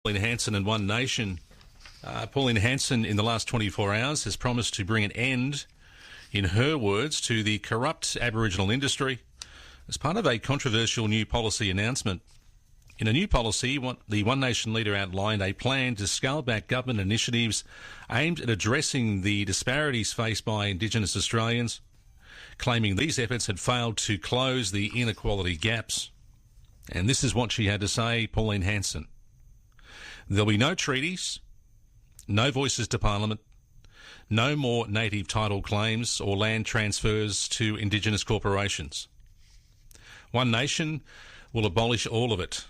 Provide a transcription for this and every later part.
Pauline Hanson and One Nation. Pauline Hanson, in the last 24 hours, has promised to bring an end, in her words, to the corrupt Aboriginal industry as part of a controversial new policy announcement. In a new policy, the One Nation leader outlined a plan to scale back government initiatives aimed at addressing the disparities faced by Indigenous Australians, claiming these efforts had failed to close the inequality gaps. And this is what she had to say, Pauline Hanson. There'll be no treaties, no voices to Parliament, no more native title claims or land transfers to Indigenous corporations. One Nation will abolish all of it,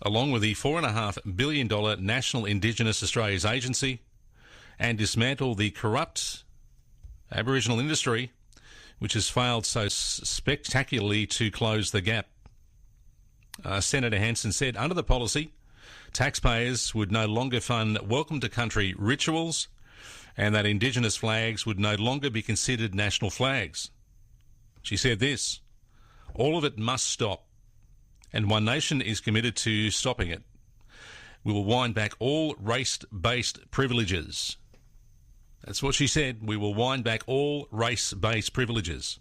along with the $4.5 billion National Indigenous Australia's Agency, and dismantle the corrupt Aboriginal industry, which has failed so spectacularly to close the gap. Senator Hanson said, under the policy, taxpayers would no longer fund welcome to country rituals and that Indigenous flags would no longer be considered national flags. She said this, all of it must stop, and One Nation is committed to stopping it. We will wind back all race-based privileges. That's what she said. We will wind back all race-based privileges.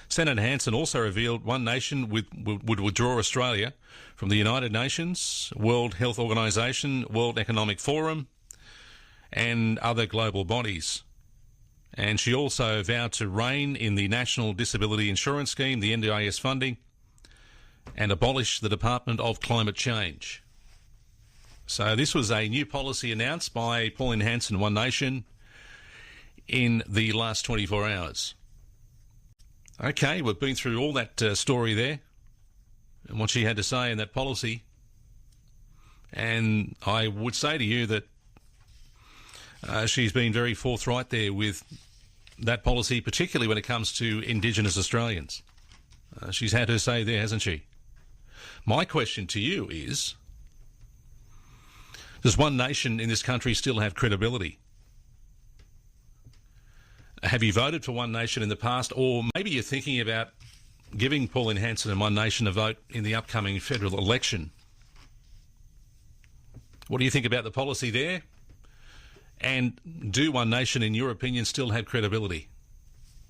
Senator Hanson also revealed One Nation would withdraw Australia from the United Nations, World Health Organization, World Economic Forum, and other global bodies. And she also vowed to rein in the National Disability Insurance Scheme, the NDIS funding, and abolish the Department of Climate Change. So this was a new policy announced by Pauline Hanson, One Nation, in the last 24 hours. Okay, we've been through all that story there and what she had to say in that policy. And I would say to you that she's been very forthright there with that policy, particularly when it comes to Indigenous Australians. She's had her say there, hasn't she? My question to you is, does One Nation in this country still have credibility? Have you voted for One Nation in the past, or maybe you're thinking about giving Pauline Hanson and One Nation a vote in the upcoming federal election? What do you think about the policy there? And do One Nation, in your opinion, still have credibility?